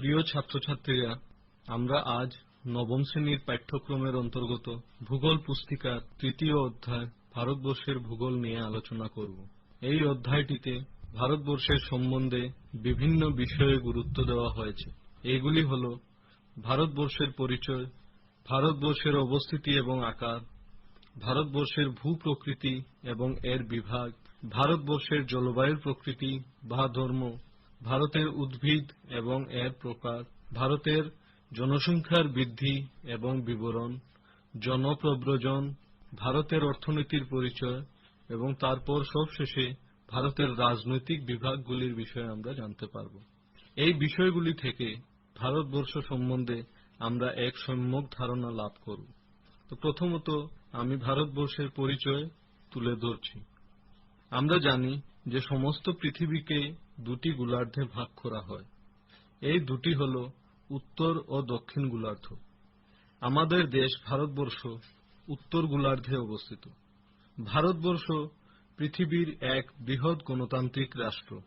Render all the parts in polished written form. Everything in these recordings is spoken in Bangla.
প্রিয় ছাত্রছাত্রীরা, আমরা আজ নবম শ্রেণীর পাঠ্যক্রমের অন্তর্গত ভূগোল পুস্তিকার তৃতীয় অধ্যায় ভারতবর্ষের ভূগোল নিয়ে আলোচনা করব। এই অধ্যায়টিতে ভারতবর্ষের সম্বন্ধে বিভিন্ন বিষয়ে গুরুত্ব দেওয়া হয়েছে। এগুলি হল ভারতবর্ষের পরিচয়, ভারতবর্ষের অবস্থিতি এবং আকার, ভারতবর্ষের ভূপ্রকৃতি এবং এর বিভাগ, ভারতবর্ষের জলবায়ুর প্রকৃতি বা ধর্ম, ভারতের উদ্ভিদ এবং এর প্রকার, ভারতের জনসংখ্যার বৃদ্ধি এবং বিবরণ, জনপ্রব্রজন, ভারতের অর্থনীতির পরিচয় এবং তারপর সবশেষে ভারতের রাজনৈতিক বিভাগগুলির বিষয়ে আমরা জানতে পারব। এই বিষয়গুলি থেকে ভারতবর্ষ সম্বন্ধে আমরা এক সম্যক ধারণা লাভ করব। তো প্রথমত আমি ভারতবর্ষের পরিচয় তুলে ধরছি। আমরা জানি যে সমস্ত পৃথিবীকে দুটি গোলার্ধে ভাগ করা হয়। এই দুটি হল উত্তর ও দক্ষিণ গোলার্ধ। আমাদের দেশ ভারতবর্ষ উত্তর গোলার্ধে অবস্থিত। ভারতবর্ষ পৃথিবীর এক বৃহৎ গণতান্ত্রিক রাষ্ট্র।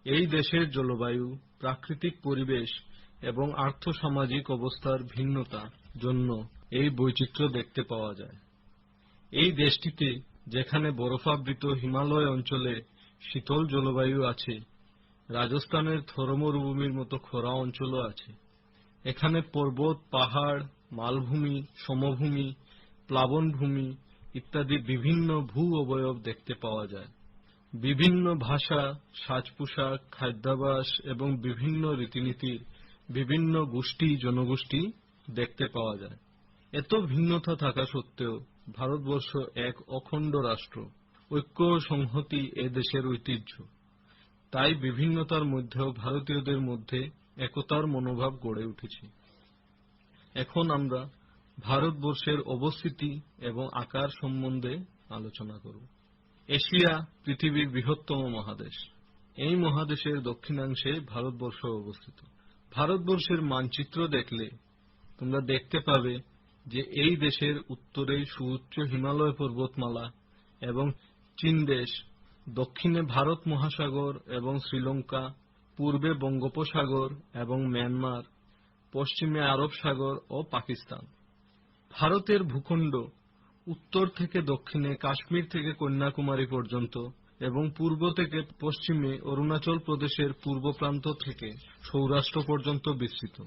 এই দেশের জলবায়ু, প্রাকৃতিক পরিবেশ এবং আর্থসামাজিক অবস্থার ভিন্নতা জন্য এই বৈচিত্র্য দেখতে পাওয়া যায়। এই দেশটিতে যেখানে বরফাবৃত হিমালয় অঞ্চলে শীতল জলবায়ু আছে, রাজস্থানের থর মরুভূমির মতো খরা অঞ্চলও আছে। এখানে পর্বত, পাহাড়, মালভূমি, সমভূমি, প্লাবনভূমি ইত্যাদি বিভিন্ন ভূ অবয়ব দেখতে পাওয়া যায়। বিভিন্ন ভাষা, সাজ পোশাক, খাদ্যাভ্যাস এবং বিভিন্ন রীতিনীতির বিভিন্ন গোষ্ঠী জনগোষ্ঠী দেখতে পাওয়া যায়। এত ভিন্নতা থাকা সত্ত্বেও ভারতবর্ষ এক অখণ্ড রাষ্ট্র। ঐক্য ও সংহতি এ দেশের ঐতিহ্য। তাই বিভিন্নতার মধ্যেও ভারতীয়দের মধ্যে একতার মনোভাব গড়ে উঠেছে। এখন আমরা ভারতবর্ষের অবস্থিতি এবং আকার সম্বন্ধে আলোচনা করব। এশিয়া পৃথিবীর বৃহত্তম মহাদেশ। এই মহাদেশের দক্ষিণাংশে ভারতবর্ষ অবস্থিত। ভারতবর্ষের মানচিত্র দেখলে তোমরা দেখতে পাবে যে এই দেশের উত্তরে সুউচ্চ হিমালয় পর্বতমালা এবং চীন দেশ, দক্ষিণে ভারত মহাসাগর এবং শ্রীলঙ্কা, পূর্বে বঙ্গোপসাগর এবং মিয়ানমার, পশ্চিমে আরব সাগর ও পাকিস্তান। ভারতের ভূখণ্ড উত্তর থেকে দক্ষিণে কাশ্মীর থেকে কন্যাকুমারী পর্যন্ত এবং পূর্ব থেকে পশ্চিমে অরুণাচল প্রদেশের পূর্ব প্রান্ত থেকে সৌরাষ্ট্র পর্যন্ত বিস্তৃত।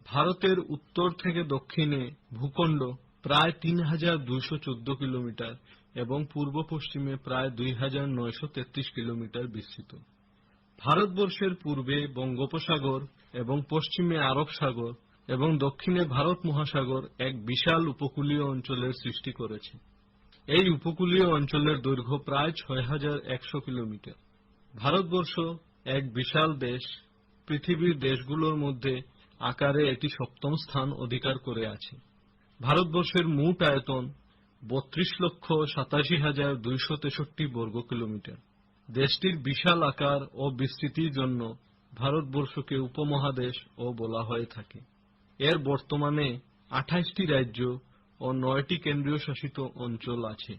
ভারতের উত্তর থেকে দক্ষিণে ভূখণ্ড প্রায় ৩,২১৪ কিলোমিটার এবং পূর্ব পশ্চিমে প্রায় ২,৯৩৩ কিলোমিটার বিস্তৃত। ভারতবর্ষের পূর্বে বঙ্গোপসাগর এবং পশ্চিমে আরব সাগর এবং দক্ষিণে ভারত মহাসাগর এক বিশাল উপকূলীয় অঞ্চলের সৃষ্টি করেছে। এই উপকূলীয় অঞ্চলের দৈর্ঘ্য প্রায় ৬,১০০ কিলোমিটার। ভারতবর্ষ এক বিশাল দেশ। পৃথিবীর দেশগুলোর মধ্যে আকারে এটি সপ্তম স্থান অধিকার করে আছে। ভারতবর্ষের মোট আয়তন ৩২,৮৭,২৬৩ বর্গ কিলোমিটার। দেশটির বিশাল আকার ও বিস্তৃতির জন্য ভারতবর্ষকে উপমহাদেশ ও বলা হয়ে থাকে। এর বর্তমানে ২৮টি রাজ্য ও ৯টি কেন্দ্রীয় শাসিত অঞ্চল আছে।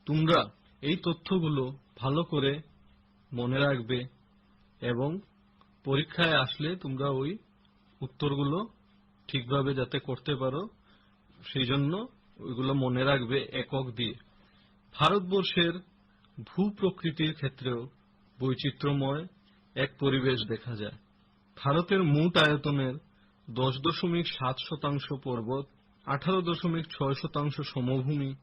তোমরা এই তথ্যগুলো ভালো করে মনে রাখবে এবং পরীক্ষায় আসলে তোমরা ওই উত্তরগুলো ঠিকভাবে যাতে করতে পারো সেই জন্য ওইগুলো মনে রাখবে একক দিয়ে। ভারতবর্ষের ভূপ্রকৃতির ক্ষেত্রেও বৈচিত্র্যময় এক পরিবেশ দেখা যায়। ভারতের মোট আয়তনের ১০.৭% পর্বত, ১৮.৬% সমভূমি।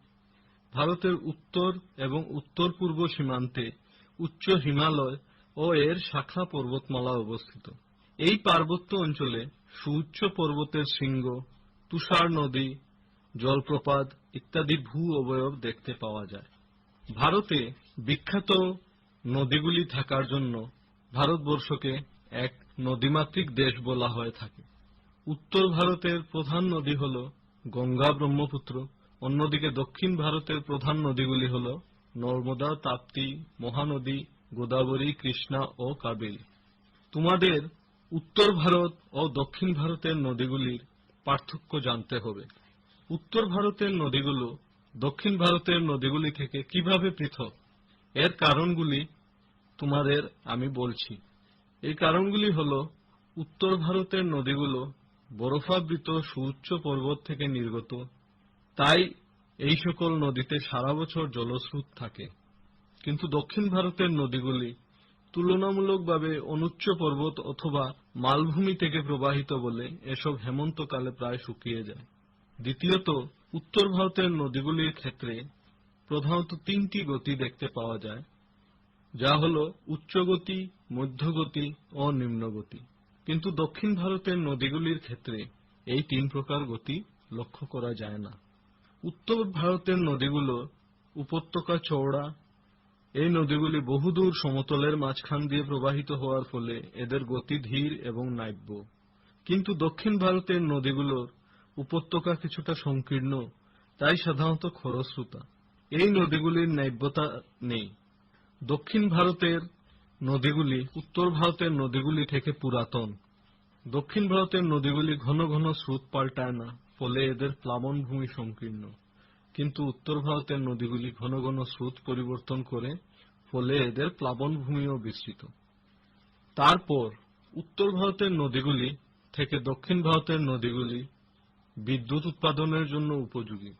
ভারতের উত্তর এবং উত্তর পূর্ব সীমান্তে উচ্চ হিমালয় ও এর শাখা পর্বতমালা অবস্থিত। এই পার্বত্য অঞ্চলে সুউচ্চ পর্বতের শৃঙ্গ, তুষার নদী, জলপ্রপাত ইত্যাদি ভূ অবয়ব দেখতে পাওয়া যায়। ভারতে বিখ্যাত নদীগুলি থাকার জন্য ভারতবর্ষকে এক নদীমাতৃক দেশ বলা হয়ে থাকে। উত্তর ভারতের প্রধান নদী হল গঙ্গা, ব্রহ্মপুত্র। অন্যদিকে দক্ষিণ ভারতের প্রধান নদীগুলি হল নর্মদা, তাপ্তি, মহানদী, গোদাবরী, কৃষ্ণা ও কাবেরী। তোমাদের উত্তর ভারত ও দক্ষিণ ভারতের নদীগুলির পার্থক্য জানতে হবে। উত্তর ভারতের নদীগুলো দক্ষিণ ভারতের নদীগুলি থেকে কিভাবে পৃথক, এর কারণগুলি তোমাদের আমি বলছি। এই কারণগুলি হল উত্তর ভারতের নদীগুলো বরফাবৃত সুউচ্চ পর্বত থেকে নির্গত, তাই এই সকল নদীতে সারা বছর জলস্রোত থাকে। কিন্তু দক্ষিণ ভারতের নদীগুলি তুলনামূলকভাবে অনুচ্চ পর্বত অথবা মালভূমি থেকে প্রবাহিত বলে এসব হেমন্তকালে প্রায় শুকিয়ে যায়। দ্বিতীয়ত, উত্তর ভারতের নদীগুলির ক্ষেত্রে প্রধানত তিনটি গতি দেখতে পাওয়া যায়, যা হল উচ্চগতি, মধ্যগতি ও নিম্নগতি। কিন্তু দক্ষিণ ভারতের নদীগুলির ক্ষেত্রে এই তিন প্রকার গতি লক্ষ্য করা যায় না। উত্তর ভারতের নদীগুলো উপত্যকা চওড়া। এই নদীগুলি বহুদূর সমতলের মাঝখান দিয়ে প্রবাহিত হওয়ার ফলে এদের গতি ধীর এবং নাব্য। কিন্তু দক্ষিণ ভারতের নদীগুলোর উপত্যকা কিছুটা সংকীর্ণ, তাই সাধারণত খরস্রোতা। এই নদীগুলির নাব্যতা নেই। দক্ষিণ ভারতের নদীগুলি উত্তর ভারতের নদীগুলি থেকে পুরাতন। দক্ষিণ ভারতের নদীগুলি ঘন ঘন স্রোত পাল্টায় না, ফলে এদের প্লাবনভূমি সংকীর্ণ। কিন্তু উত্তর ভারতের নদীগুলি ঘন ঘন স্রোত পরিবর্তন করে, ফলে এদের প্লাবনভূমিও বিস্তৃত। তারপর উত্তর ভারতের নদীগুলি থেকে দক্ষিণ ভারতের নদীগুলি বিদ্যুৎ উৎপাদনের জন্য উপযোগী।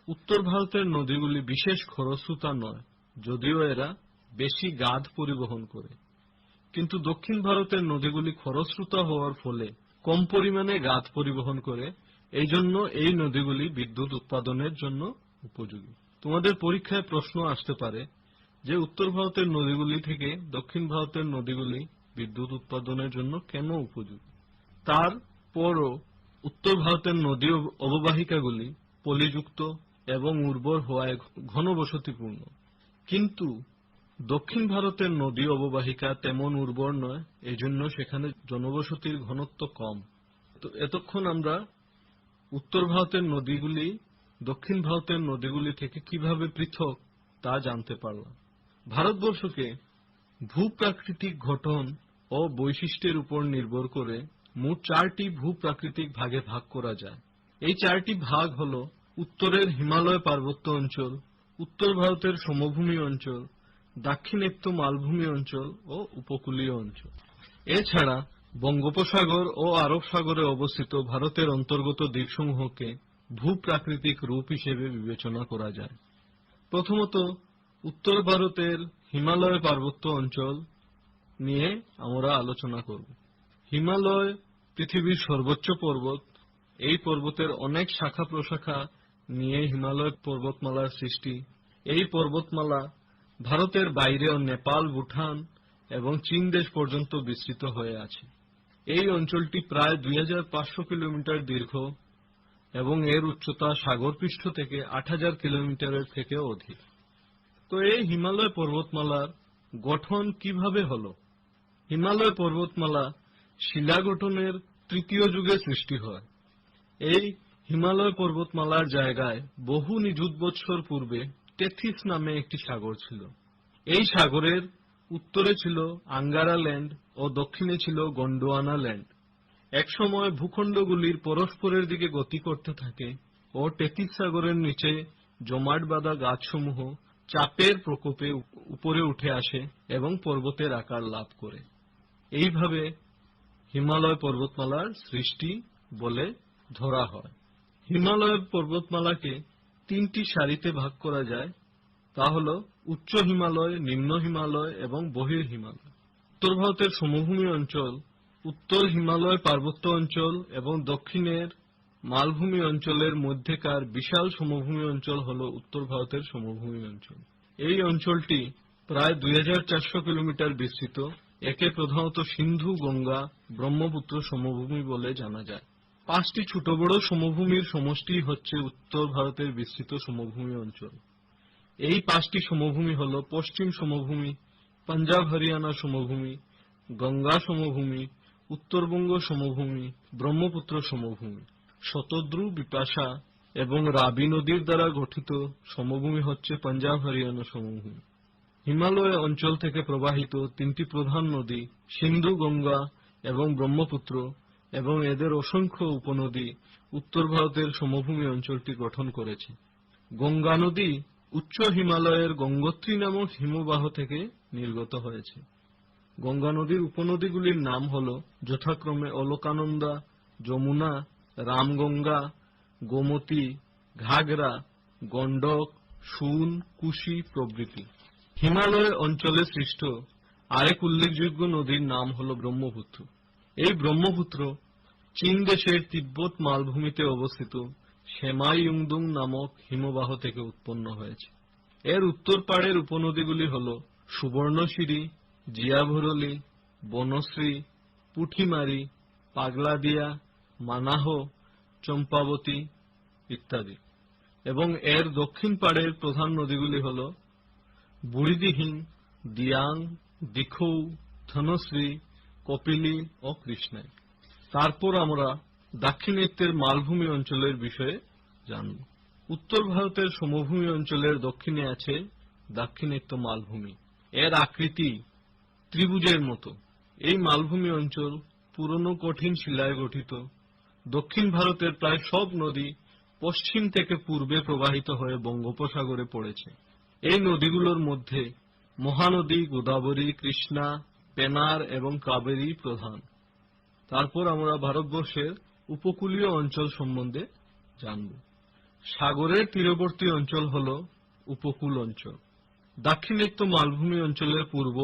উত্তর ভারতের নদীগুলি বিশেষ খরস্রোতা নয়, যদিও এরা বেশি গাদ পরিবহন করে। কিন্তু দক্ষিণ ভারতের নদীগুলি খরস্রোতা হওয়ার ফলে কম পরিমাণে গাদ পরিবহন করে, এই জন্য এই নদীগুলি বিদ্যুৎ উৎপাদনের জন্য উপযোগী। তোমাদের পরীক্ষায় প্রশ্ন আসতে পারে যে উত্তর ভারতের নদীগুলি থেকে দক্ষিণ ভারতের নদীগুলি বিদ্যুৎ উৎপাদনের জন্য কেন উপযোগী। তারপরও উত্তর ভারতের নদী অববাহিকাগুলি পলিযুক্ত এবং উর্বর হওয়ায় ঘনবসতিপূর্ণ, কিন্তু দক্ষিণ ভারতের নদী অববাহিকা তেমন উর্বর নয়, এজন্য সেখানে জনবসতির ঘনত্ব কম। তো এতক্ষণ আমরা উত্তর ভারতের নদীগুলি দক্ষিণ ভারতের নদীগুলি থেকে কিভাবে পৃথক তা জানতে পারলাম। ভারতবর্ষকে ভূপ্রাকৃতিক গঠন ও বৈশিষ্ট্যের উপর নির্ভর করে মোট 4টি ভূপ্রাকৃতিক ভাগে ভাগ করা যায়। এই 4টি ভাগ হল উত্তরের হিমালয় পার্বত্য অঞ্চল, উত্তর ভারতের সমভূমি অঞ্চল, দাক্ষিণাত্য মালভূমি অঞ্চল ও উপকূলীয় অঞ্চল। এছাড়া বঙ্গোপসাগর ও আরব সাগরে অবস্থিত ভারতের অন্তর্গত দ্বীপসমূহকে ভূপ্রাকৃতিক রূপ হিসেবে বিবেচনা করা যায়। প্রথমত, উত্তর ভারতের হিমালয় পার্বত্য অঞ্চল নিয়ে আমরা আলোচনা করব। হিমালয় পৃথিবীর সর্বোচ্চ পর্বত। এই পর্বতের অনেক শাখা প্রশাখা নিয়ে হিমালয় পর্বতমালার সৃষ্টি। এই পর্বতমালা ভারতের বাইরেও নেপাল, ভুটান এবং চীন দেশ পর্যন্ত বিস্তৃত হয়ে আছে। এই অঞ্চলটি প্রায় 2500 কিলোমিটার দীর্ঘ এবং এর উচ্চতা সাগরপৃষ্ঠ থেকে 8000 কিলোমিটারের থেকে অধিক। তো এই হিমালয় পর্বতমালার গঠন কিভাবে হলো? হিমালয় পর্বতমালা শিলা গঠনের তৃতীয় যুগে সৃষ্টি হয়। এই হিমালয় পর্বতমালার জায়গায় বহু নিযুত বৎসর পূর্বে টেথিস নামে একটি সাগর ছিল। এই সাগরের উত্তরে ছিল আঙ্গারা ল্যান্ড ও দক্ষিণে ছিল গন্ডোয়ানা ল্যান্ড। একসময় ভূখণ্ডগুলির পরস্পরের দিকে গতি করতে থাকে ও টেথিস সাগরের নিচে জমাট বাঁধা গাছসমূহ চাপের প্রকোপে উপরে উঠে আসে এবং পর্বতের আকার লাভ করে। এইভাবে হিমালয় পর্বতমালার সৃষ্টি বলে ধরা হয়। হিমালয় পর্বতমালাকে 3টি সারিতে ভাগ করা যায়, তা হল উচ্চ হিমালয়, নিম্ন হিমালয় এবং বহির হিমালয়। উত্তর ভারতের সমভূমি অঞ্চল, উত্তর হিমালয় পার্বত্য অঞ্চল এবং দক্ষিণের মালভূমি অঞ্চলের মধ্যেকার বিশাল সমভূমি অঞ্চল হল উত্তর ভারতের সমভূমি অঞ্চল। এই অঞ্চলটি প্রায় 2400 কিলোমিটার বিস্তৃত। একে প্রধানত সিন্ধু, গঙ্গা, ব্রহ্মপুত্র সমভূমি বলে জানা যায়। 5টি ছোট বড় সমভূমির সমষ্টি হচ্ছে উত্তর ভারতের বিস্তৃত সমভূমি অঞ্চল। এই 5টি সমভূমি হল পশ্চিম সমভূমি, পাঞ্জাব হরিয়ানা সমভূমি, গঙ্গা সমভূমি, উত্তরবঙ্গ সমভূমি, ব্রহ্মপুত্র সমভূমি। শতদ্রু, বিপাশা এবং রাবি নদীর দ্বারা গঠিত সমভূমি হচ্ছে পাঞ্জাব হরিয়ানা সমভূমি। হিমালয় অঞ্চল থেকে প্রবাহিত 3টি প্রধান নদী সিন্ধু, গঙ্গা এবং ব্রহ্মপুত্র এবং এদের অসংখ্য উপনদী উত্তর ভারতের সমভূমি অঞ্চলটি গঠন করেছে। গঙ্গা নদী উচ্চ হিমালয়ের গঙ্গোত্রী নামক হিমবাহ থেকে নির্গত হয়েছে। গঙ্গা নদীর উপনদীগুলির নাম হল যথাক্রমে অলকানন্দা, যমুনা, রামগঙ্গা, গোমতী, ঘাগরা, গণ্ডক, সুন, কুশি প্রভৃতি। হিমালয় অঞ্চলে সৃষ্ট আরেক উল্লেখযোগ্য নদীর নাম হল ব্রহ্মপুত্র। এই ব্রহ্মপুত্র চীন দেশের তিব্বত মালভূমিতে অবস্থিত সেমাইয়ুংদুং নামক হিমবাহ থেকে উৎপন্ন হয়েছে। এর উত্তর পাড়ের উপনদীগুলি হল সুবর্ণশিরি, জিয়াভরলি, বনশ্রী, পুঠিমারি, পাগলাদিয়া, মানাহ, চম্পাবতী ইত্যাদি, এবং এর দক্ষিণ পাড়ের প্রধান নদীগুলি হল বুড়িদিহিং, দিয়াং, দিখৌ, ধনশ্রী, কপিলী ও কৃষ্ণাই। তারপর আমরা দাক্ষিণাত্যের মালভূমি অঞ্চলের বিষয়ে জানব। উত্তর ভারতের সমভূমি অঞ্চলের দক্ষিণে আছে দাক্ষিণাত্য মালভূমি। এর আকৃতি ত্রিভুজের মতো। এই মালভূমি অঞ্চল পুরনো কঠিন শিলায় গঠিত। দক্ষিণ ভারতের প্রায় সব নদী পশ্চিম থেকে পূর্বে প্রবাহিত হয়ে বঙ্গোপসাগরে পড়েছে। এই নদীগুলোর মধ্যে মহানদী গোদাবরী, কৃষ্ণা, পেনার এবং কাবেরী প্রধান। তারপর আমরা ভারতবর্ষের উপকূলীয় অঞ্চল সম্বন্ধে জানব। সাগরের তীরবর্তী অঞ্চল হল উপকূল অঞ্চল। দাক্ষিণাত্য মালভূমি অঞ্চলের পূর্ব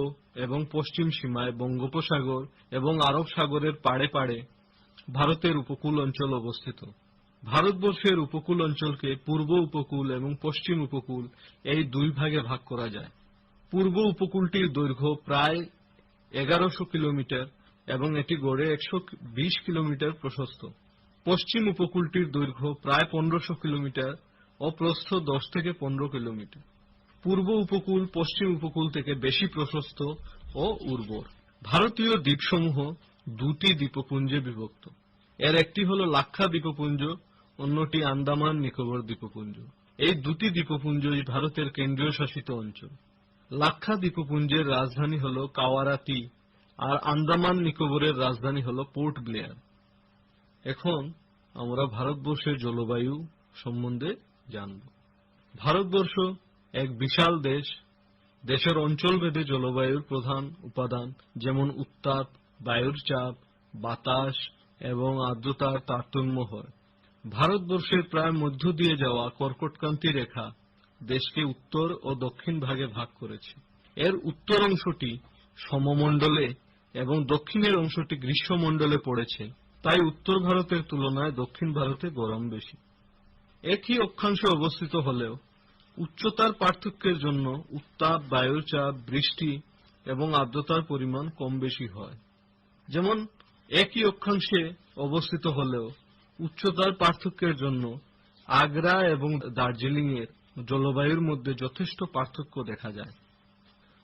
এবং পশ্চিম সীমায় বঙ্গোপসাগর এবং আরব সাগরের পাড়ে পাড়ে ভারতের উপকূল অঞ্চল অবস্থিত। ভারতবর্ষের উপকূল অঞ্চলকে পূর্ব উপকূল এবং পশ্চিম উপকূল এই দুই ভাগে ভাগ করা যায়। পূর্ব উপকূলটির দৈর্ঘ্য প্রায় 1100 কিলোমিটার এবং এটি গড়ে 120 কিলোমিটার প্রশস্ত। পশ্চিম উপকূলটির দৈর্ঘ্য প্রায় 1500 কিলোমিটার ও প্রস্থ 10 থেকে 15 কিলোমিটার। পূর্ব উপকূল পশ্চিম উপকূল থেকে বেশি প্রশস্ত ও উর্বর। ভারতীয় দ্বীপসমূহ দুটি দ্বীপপুঞ্জে বিভক্ত। এর একটি হল লাক্ষা দ্বীপপুঞ্জ, অন্যটি আন্দামান নিকোবর দ্বীপপুঞ্জ। এই দুটি দ্বীপপুঞ্জই ভারতের কেন্দ্রীয় শাসিত অঞ্চল। লাক্ষা দ্বীপপুঞ্জের রাজধানী হল কাওয়ারাতি আর আন্দামান নিকোবরের রাজধানী হল পোর্ট ব্লেয়ার। এখন আমরা ভারতবর্ষের জলবায়ু সম্বন্ধে জানব। ভারতবর্ষ এক বিশাল দেশ। দেশের অঞ্চলভেদে জলবায়ুর প্রধান উপাদান যেমন উত্তাপ, বায়ুর চাপ, বাতাস এবং আর্দ্রতার তারতম্য হয়। ভারতবর্ষের প্রায় মধ্য দিয়ে যাওয়া কর্কটক্রান্তি রেখা দেশকে উত্তর ও দক্ষিণ ভাগে ভাগ করেছে। এর উত্তর অংশটি সমমণ্ডলে এবং দক্ষিণের অংশটি গ্রীষ্মমণ্ডলে পড়েছে, তাই উত্তর ভারতের তুলনায় দক্ষিণ ভারতে গরম বেশি। একই অক্ষাংশে অবস্থিত হলেও উচ্চতার পার্থক্যের জন্য উত্তাপ, বায়ুর চাপ, বৃষ্টি এবং আর্দ্রতার পরিমাণ কম বেশি হয়। যেমন একই অক্ষাংশে অবস্থিত হলেও উচ্চতার পার্থক্যের জন্য আগ্রা এবং দার্জিলিং এর জলবায়ুর মধ্যে যথেষ্ট পার্থক্য দেখা যায়।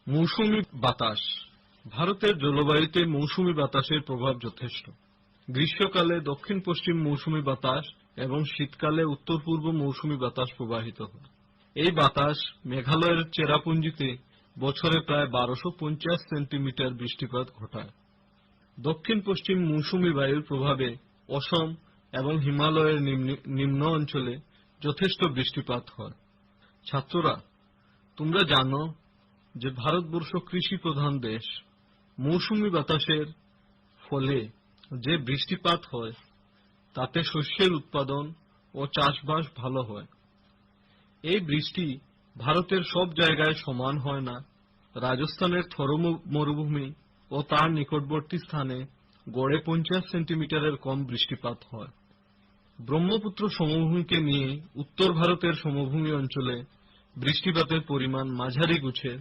মৌসুমী বাতাস। ভারতের জলবায়ুতে মৌসুমী বাতাসের প্রভাব যথেষ্ট। গ্রীষ্মকালে দক্ষিণ পশ্চিম মৌসুমী বাতাস এবং শীতকালে উত্তর পূর্ব মৌসুমী বাতাস প্রবাহিত হয়। এই বাতাস মেঘালয়ের চেরাপুঞ্জিতে বছরে প্রায় 1250 সেন্টিমিটার বৃষ্টিপাত ঘটায়। দক্ষিণ পশ্চিম মৌসুমী বায়ুর প্রভাবে অসম এবং হিমালয়ের নিম্ন অঞ্চলে যথেষ্ট বৃষ্টিপাত হয়। ছাত্ররা, তোমরা জানো যে ভারতবর্ষ কৃষি প্রধান দেশ। মৌসুমী বাতাসের ফলে যে বৃষ্টিপাত হয় তাতে শস্যের উৎপাদন ও চাষবাস ভালো হয়। এই বৃষ্টি ভারতের সব জায়গায় সমান হয় না। রাজস্থানের থর মরুভূমি ও তার নিকটবর্তী স্থানে গড়ে 50 সেন্টিমিটারের কম বৃষ্টিপাত হয়। ব্রহ্মপুত্র সমভূমিকে নিয়ে উত্তর ভারতের সমভূমি অঞ্চলে বৃষ্টিপাতের পরিমাণ মাঝারি গুছের,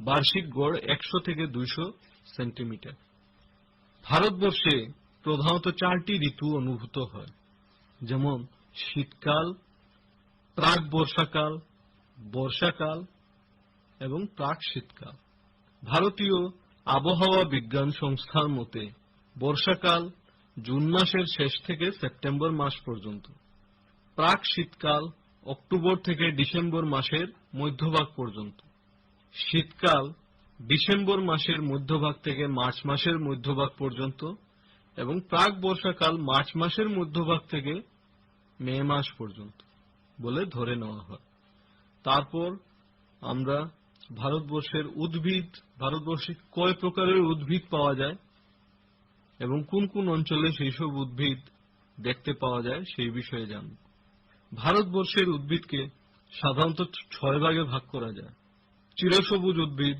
বার্ষিক গড় 100 থেকে 200 সেন্টিমিটার। ভারতবর্ষে প্রধানত 4টি ঋতু অনুভূত হয়, যেমন শীতকাল, প্রাক বর্ষাকাল, বর্ষাকাল এবং প্রাক শীতকাল। ভারতীয় আবহাওয়া বিজ্ঞান সংস্থার মতে বর্ষাকাল জুন মাসের শেষ থেকে সেপ্টেম্বর মাস পর্যন্ত, প্রাক শীতকাল অক্টোবর থেকে ডিসেম্বর মাসের মধ্যভাগ পর্যন্ত, শীতকাল ডিসেম্বর মাসের মধ্যভাগ থেকে মার্চ মাসের মধ্যভাগ পর্যন্ত এবং প্রাক বর্ষাকাল মার্চ মাসের মধ্যভাগ থেকে মে মাস পর্যন্ত বলে ধরে নেওয়া হয়। তারপর আমরা ভারতবর্ষের উদ্ভিদ, ভারতবর্ষে কয় প্রকারের উদ্ভিদ পাওয়া যায় এবং কোন কোন অঞ্চলে সেই সব উদ্ভিদ দেখতে পাওয়া যায় সেই বিষয়ে জানব। ভারতবর্ষের উদ্ভিদকে সাধারণত 6 ভাগে ভাগ করা যায়। চিরসবুজ উদ্ভিদ,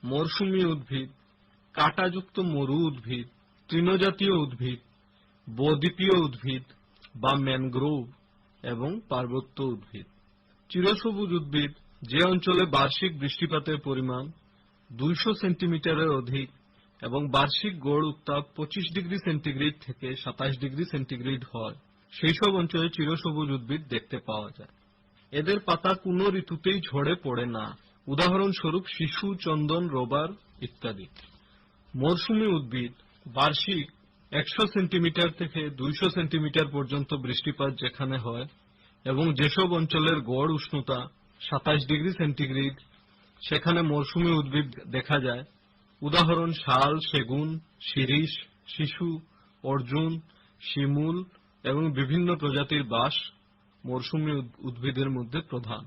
মরশুমী উদ্ভিদ, কাঁটাযুক্ত মরু উদ্ভিদ, তৃণজাতীয় উদ্ভিদ, বদ্বীপীয় উদ্ভিদ বা ম্যানগ্রোভ এবং পার্বত্য উদ্ভিদ। চিরসবুজ উদ্ভিদ যে অঞ্চলে বার্ষিক বৃষ্টিপাতের পরিমাণ 200 সেন্টিমিটারের অধিক এবং বার্ষিক গড় উত্তাপ 25 ডিগ্রি সেন্টিগ্রেড থেকে 27 ডিগ্রি সেন্টিগ্রেড হয়, সেই সব অঞ্চলে চিরসবুজ উদ্ভিদ দেখতে পাওয়া যায়। এদের পাতা কোনো ঋতুতেই ঝরে পড়ে না, উদাহরণস্বরূপ শিশু, চন্দন, রবার ইত্যাদি। মরশুমী উদ্ভিদ বার্ষিক 100 সেন্টিমিটার থেকে 200 সেন্টিমিটার পর্যন্ত বৃষ্টিপাত যেখানে হয় এবং যেসব অঞ্চলের গড় উষ্ণতা 27 ডিগ্রি সেন্টিগ্রেড, সেখানে মরশুমী উদ্ভিদ দেখা যায়। উদাহরণ শাল, সেগুন, শিরীষ, শিশু, অর্জুন, শিমুল এবং বিভিন্ন প্রজাতির বাঁশ মরশুমী উদ্ভিদের মধ্যে প্রধান।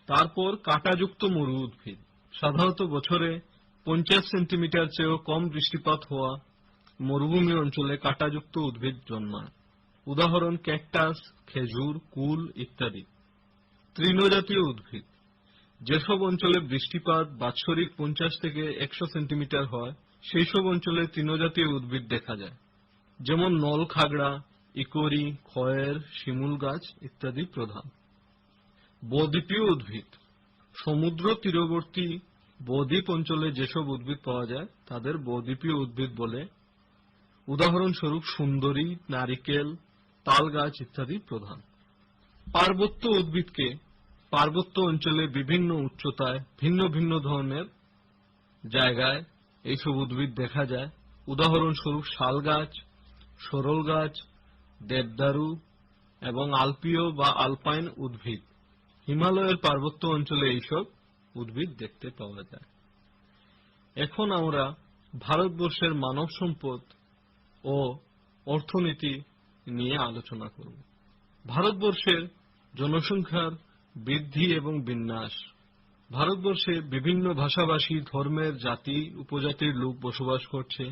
তারপর কাঁটাযুক্ত মরু উদ্ভিদ, সাধারণত বছরে 50 সেন্টিমিটার চেয়েও কম বৃষ্টিপাত হওয়া মরুভূমি অঞ্চলে কাঁটাযুক্ত উদ্ভিদ জন্মায়। উদাহরণ ক্যাকটাস, খেজুর, কুল ইত্যাদি। তৃণজাতীয় উদ্ভিদ, যেসব অঞ্চলে বৃষ্টিপাত বাৎসরিক 50 থেকে 100 সেন্টিমিটার হয়, সেই সব অঞ্চলে তৃণজাতীয় উদ্ভিদ দেখা যায়, যেমন নল খাগড়া, ইকরি, খয়ের, শিমুল গাছ ইত্যাদি প্রধান। বদ্বীপীয় উদ্ভিদ, সমুদ্র তীরবর্তী বদ্বীপ অঞ্চলে যেসব উদ্ভিদ পাওয়া যায় তাদের বদ্বীপীয় উদ্ভিদ বলে। উদাহরণস্বরূপ সুন্দরী, নারিকেল, তাল গাছ ইত্যাদি প্রধান। পার্বত্য উদ্ভিদকে পার্বত্য অঞ্চলে বিভিন্ন উচ্চতায় ভিন্ন ভিন্ন ধরনের জায়গায় এইসব উদ্ভিদ দেখা যায়। উদাহরণস্বরূপ শাল গাছ, সরল গাছ, দেবদারু এবং আলপীয় বা আলপাইন উদ্ভিদ। হিমালয়ের পার্বত্য অঞ্চলে এইসব উদ্ভিদ দেখতে পাওয়া যায়। এখন আমরা ভারতবর্ষের মানব সম্পদ ও অর্থনীতি নিয়ে আলোচনা করব। ভারতবর্ষের জনসংখ্যার বৃদ্ধি এবং বিন্যাস। ভারতবর্ষে বিভিন্ন ভাষাভাষী, ধর্মের, জাতি উপজাতির লোক বসবাস করছে।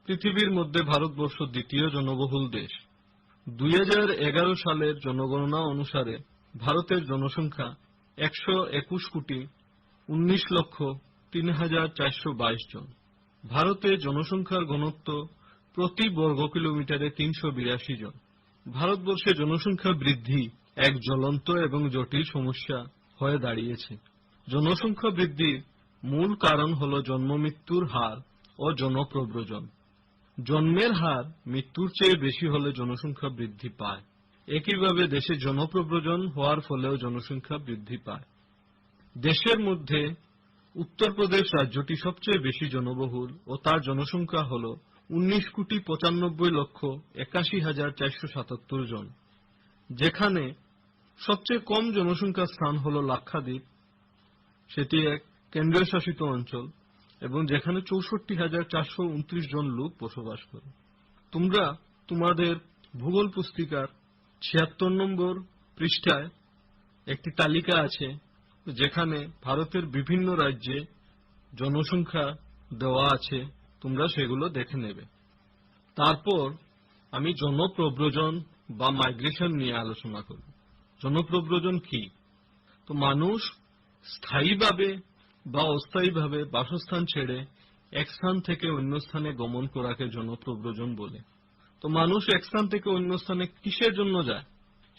পৃথিবীর মধ্যে ভারতবর্ষ দ্বিতীয় জনবহুল দেশ। 2011 সালের জনগণনা অনুসারে ভারতের জনসংখ্যা 121,19,03,422 জন। ভারতে জনসংখ্যার ঘনত্ব প্রতি বর্গ কিলোমিটারে 382 জন। ভারতবর্ষে জনসংখ্যা বৃদ্ধি এক জ্বলন্ত এবং জটিল সমস্যা হয়ে দাঁড়িয়েছে। জনসংখ্যা বৃদ্ধির মূল কারণ হল জন্ম-মৃত্যুর হার ও জনপ্রব্রজন। জন্মের হার মৃত্যুর চেয়ে বেশি হলে জনসংখ্যা বৃদ্ধি পায়। একইভাবে দেশে জনপ্রব্রজন হওয়ার ফলেও জনসংখ্যা বৃদ্ধি পায়। দেশের মধ্যে উত্তরপ্রদেশ রাজ্যটি সবচেয়ে বেশি জনবহুল ও তার জনসংখ্যা হল 19,95,81,477 জন, যেখানে সবচেয়ে কম জনসংখ্যার স্থান হল লাক্ষাদ্বীপ, সেটি এক কেন্দ্রীয় শাসিত অঞ্চল এবং যেখানে 64,429 জন লোক বসবাস করে। তোমরা তোমাদের ভূগোল পুস্তিকার 76 নম্বর পৃষ্ঠায় একটি তালিকা আছে, যেখানে ভারতের বিভিন্ন রাজ্যে জনসংখ্যা দেওয়া আছে, তোমরা সেগুলো দেখে নেবে। তারপর আমি জনপ্রব্রজন বা মাইগ্রেশন নিয়ে আলোচনা করব। জনপ্রব্রজন কি? তো মানুষ স্থায়ীভাবে বা অস্থায়ীভাবে বাসস্থান ছেড়ে এক স্থান থেকে অন্য স্থানে গমন করাকে জনপ্রব্রজন বলে। তো মানুষ এক স্থান থেকে অন্য স্থানে কিসের জন্য যায়?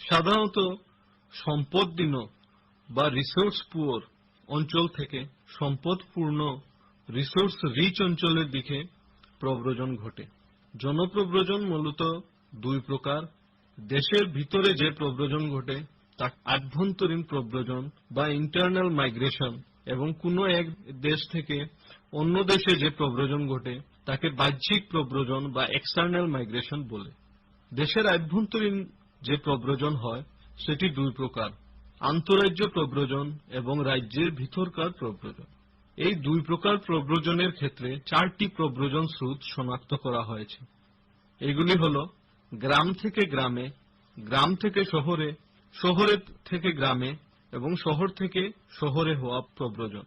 সাধারণত সম্পদহীন বা রিসোর্স পুয়ার অঞ্চল থেকে সম্পদপূর্ণ রিসোর্স রিচ অঞ্চলের দিকে প্রব্রজন ঘটে। জনপ্রব্রজন মূলত দুই প্রকার। দেশের ভিতরে যে প্রব্রজন ঘটে তা আভ্যন্তরীণ প্রব্রজন বা ইন্টারনাল মাইগ্রেশন, এবং কোনো এক দেশ থেকে অন্য দেশে যে প্রব্রজন ঘটে তাকে বাহ্যিক প্রব্রজন বা এক্সটার্নাল মাইগ্রেশন বলে। দেশের আভ্যন্তরীণ যে প্রব্রজন হয় সেটি দুই প্রকার: আন্তঃরাজ্য প্রব্রজন এবং রাজ্যের ভিতরকার প্রব্রজন। এই দুই প্রকার প্রব্রজনের ক্ষেত্রে 4টি প্রব্রজন স্রোত শনাক্ত করা হয়েছে। এগুলি হল গ্রাম থেকে গ্রামে, গ্রাম থেকে শহরে, শহরে থেকে গ্রামে এবং শহর থেকে শহরে হওয়া প্রব্রজন।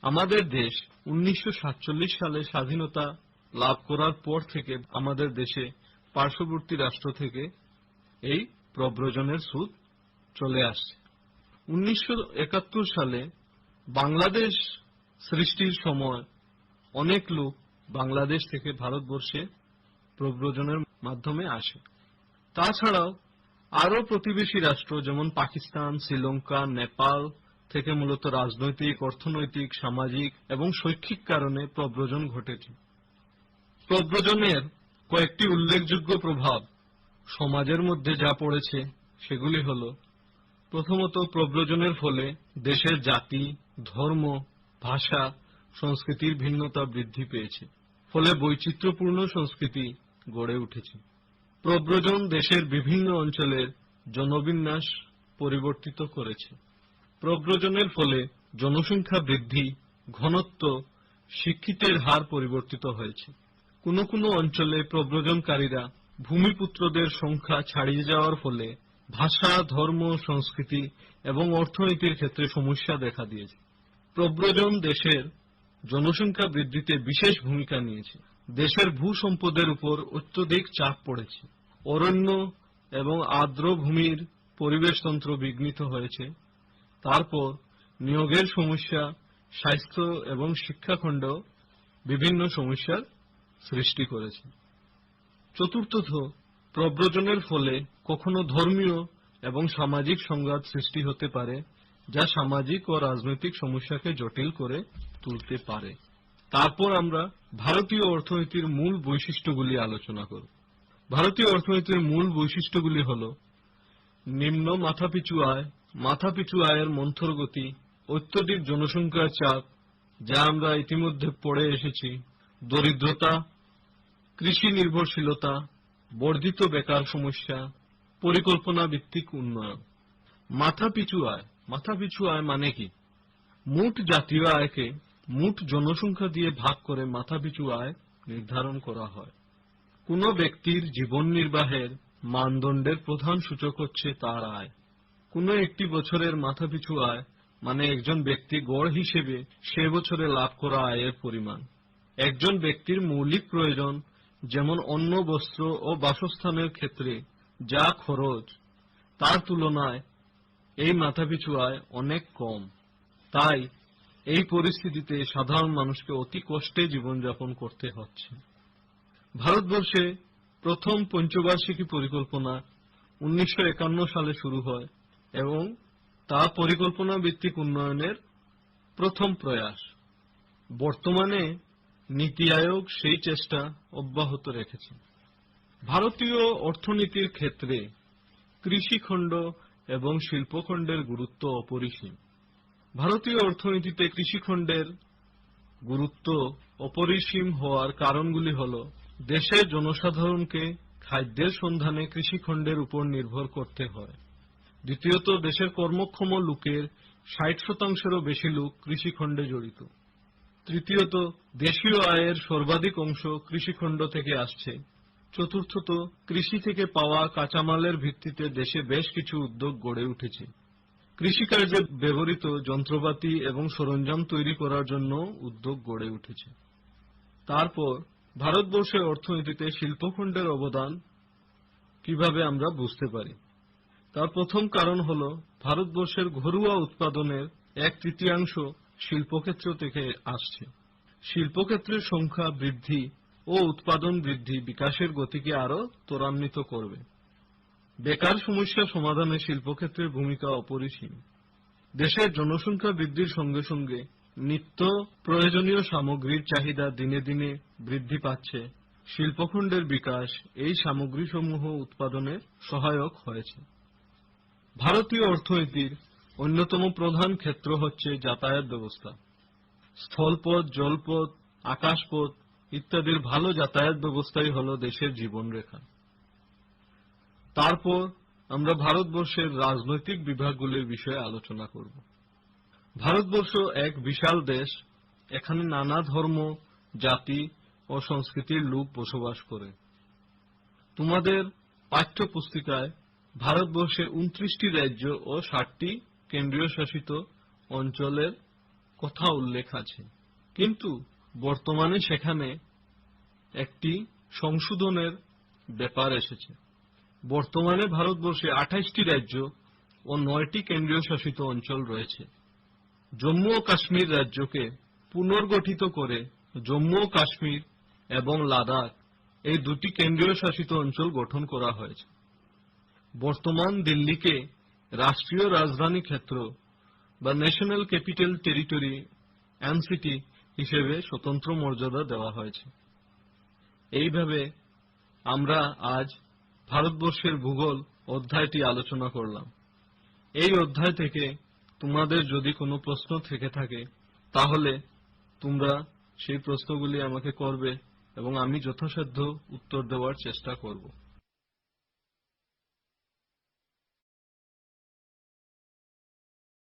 আমাদের দেশ 1947 সালে স্বাধীনতা লাভ করার পর থেকে আমাদের দেশে পার্শ্ববর্তী রাষ্ট্র থেকে এই প্রব্রজনের সুদ চলে আসছে। 1971 সালে বাংলাদেশ সৃষ্টির সময় অনেক লোক বাংলাদেশ থেকে ভারতবর্ষে প্রব্রজনের মাধ্যমে আসে। তাছাড়াও আরো প্রতিবেশী রাষ্ট্র যেমন পাকিস্তান, শ্রীলঙ্কা, নেপাল থেকে মূলত রাজনৈতিক, অর্থনৈতিক, সামাজিক এবং শৈক্ষিক কারণে প্রব্রজন ঘটেছে। প্রব্রজনের কয়েকটি উল্লেখযোগ্য প্রভাব সমাজের মধ্যে যা পড়েছে সেগুলি হল, প্রথমত, প্রব্রজনের ফলে দেশের জাতি, ধর্ম, ভাষা, সংস্কৃতির ভিন্নতা বৃদ্ধি পেয়েছে, ফলে বৈচিত্র্যপূর্ণ সংস্কৃতি গড়ে উঠেছে। প্রব্রজন দেশের বিভিন্ন অঞ্চলের জনবিন্যাস পরিবর্তিত করেছে। প্রব্রজনের ফলে জনসংখ্যা বৃদ্ধি, ঘনত্ব, শিক্ষিতের হার পরিবর্তিত হয়েছে। কোনো কোনো অঞ্চলে প্রব্রজনকারীরা ভূমিপুত্রদের সংখ্যা ছাড়িয়ে যাওয়ার ফলে ভাষা, ধর্ম, সংস্কৃতি এবং অর্থনীতির ক্ষেত্রে সমস্যা দেখা দিয়েছে। প্রব্রজন দেশের জনসংখ্যা বৃদ্ধিতে বিশেষ ভূমিকা নিয়েছে। দেশের ভূসম্পদের উপর অত্যধিক চাপ পড়েছে। অরণ্য এবং আর্দ্র ভূমির পরিবেশতন্ত্র বিঘ্নিত হয়েছে। তারপর নিয়োগের সমস্যা, স্বাস্থ্য এবং শিক্ষাখণ্ড বিভিন্ন সমস্যার সৃষ্টি করেছে। চতুর্থত, প্রব্রজনের ফলে কখনো ধর্মীয় এবং সামাজিক সংঘাত সৃষ্টি হতে পারে, যা সামাজিক ও রাজনৈতিক সমস্যাকে জটিল করে তুলতে পারে। তারপর আমরা ভারতীয় অর্থনীতির মূল বৈশিষ্ট্যগুলি আলোচনা করব। ভারতীয় অর্থনীতির মূল বৈশিষ্ট্যগুলি হল নিম্ন মাথাপিছু আয়ের মন্থর গতি, অত্যধিক জনসংখ্যার চাপ, যা আমরা ইতিমধ্যে পড়ে এসেছি, দরিদ্রতা, কৃষি নির্ভরশীলতা, বর্ধিত বেকার সমস্যা, পরিকল্পনা ভিত্তিক উন্নয়ন। মাথাপিছু আয় মানে কি? মোট জাতীয় আয়কে মোট জনসংখ্যা দিয়ে ভাগ করে মাথাপিছু আয় নির্ধারণ করা হয়। কোন ব্যক্তির জীবন নির্বাহের মানদণ্ডের প্রধান সূচক হচ্ছে তার আয়। কোন একটি বছরের মাথাপিছু আয় মানে একজন ব্যক্তি গড় হিসেবে সে বছরে লাভ করা আয়ের পরিমাণ। একজন ব্যক্তির মৌলিক প্রয়োজন যেমন অন্ন, বস্ত্র ও বাসস্থানের ক্ষেত্রে যা খরচ, তার তুলনায় এই মাথাপিছু আয় অনেক কম। তাই এই পরিস্থিতিতে সাধারণ মানুষকে অতি কষ্টে জীবনযাপন করতে হচ্ছে। ভারতবর্ষে প্রথম পঞ্চবার্ষিকী পরিকল্পনা 1951 সালে শুরু হয় এবং তা পরিকল্পনা ভিত্তিক উন্নয়নের প্রথম প্রয়াস। বর্তমানে নীতি আয়োগ সেই চেষ্টা অব্যাহত রেখেছে। ভারতীয় অর্থনীতির ক্ষেত্রে কৃষিখণ্ড এবং শিল্পখণ্ডের গুরুত্ব অপরিসীম। ভারতীয় অর্থনীতিতে কৃষিখণ্ডের গুরুত্ব অপরিসীম হওয়ার কারণগুলি হল, দেশের জনসাধারণকে খাদ্যের সন্ধানে কৃষিখণ্ডের উপর নির্ভর করতে হয়। দ্বিতীয়ত, দেশের কর্মক্ষম লোকের 60%-এরও বেশি লোক কৃষিখণ্ডে জড়িত। তৃতীয়ত, দেশীয় আয়ের সর্বাধিক অংশ কৃষিখণ্ড থেকে আসছে। চতুর্থত, কৃষি থেকে পাওয়া কাঁচামালের ভিত্তিতে দেশে বেশ কিছু উদ্যোগ গড়ে উঠেছে। কৃষিকার্যে ব্যবহৃত যন্ত্রপাতি এবং সরঞ্জাম তৈরি করার জন্য উদ্যোগ গড়ে উঠেছে। তারপর ভারতবর্ষের অর্থনীতিতে শিল্পখণ্ডের অবদান কিভাবে আমরা বুঝতে পারি, তার প্রথম কারণ হল ভারতবর্ষের ঘরোয়া উৎপাদনের 1/3 শিল্পক্ষেত্র থেকে আসছে। শিল্পক্ষেত্রের সংখ্যা বৃদ্ধি ও উৎপাদন বৃদ্ধি বিকাশের গতিকে আরো ত্বরান্বিত করবে। বেকার সমস্যা সমাধানে শিল্পক্ষেত্রের ভূমিকা অপরিসীম। দেশের জনসংখ্যা বৃদ্ধির সঙ্গে সঙ্গে নিত্য প্রয়োজনীয় সামগ্রীর চাহিদা দিনে দিনে বৃদ্ধি পাচ্ছে। শিল্পখণ্ডের বিকাশ এই সামগ্রীসমূহ উৎপাদনে সহায়ক হয়েছে। ভারতীয় অর্থনীতির অন্যতম প্রধান ক্ষেত্র হচ্ছে যাতায়াত ব্যবস্থা। স্থলপথ, জলপথ, আকাশপথ ইত্যাদির ভালো যাতায়াত ব্যবস্থাই হল দেশের জীবনরেখা। তারপর আমরা ভারতবর্ষের রাজনৈতিক বিভাগগুলির বিষয়ে আলোচনা করব। ভারতবর্ষ এক বিশাল দেশ। এখানে নানা ধর্ম, জাতি ও সংস্কৃতির লোক বসবাস করে। তোমাদের পাঠ্যপুস্তিকায় ভারতবর্ষের 29টি রাজ্য ও 60টি কেন্দ্রীয় শাসিত অঞ্চলের কথা উল্লেখ আছে, কিন্তু বর্তমানে সেখানে একটি সংশোধনের ব্যাপার এসেছে। বর্তমানে ভারতবর্ষে 28টি রাজ্য ও 9টি কেন্দ্রীয় শাসিত অঞ্চল রয়েছে। জম্মু ও কাশ্মীর রাজ্যকে পুনর্গঠিত করে জম্মু ও কাশ্মীর এবং লাদাখ এই দুটি কেন্দ্রীয় শাসিত অঞ্চল গঠন করা হয়েছে। বর্তমান দিল্লিকে রাষ্ট্রীয় রাজধানী ক্ষেত্র বা ন্যাশনাল ক্যাপিটাল টেরিটরি এনসিটি হিসেবে স্বতন্ত্র মর্যাদা দেওয়া হয়েছে। এইভাবে আমরা আজ ভারতবর্ষের ভূগোল অধ্যায়টি আলোচনা করলাম। এই অধ্যায় থেকে তোমাদের যদি কোনো প্রশ্ন থেকে থাকে তাহলে তোমরা সেই প্রশ্নগুলি আমাকে করবে এবং আমি যথাসাধ্য উত্তর দেওয়ার চেষ্টা করব।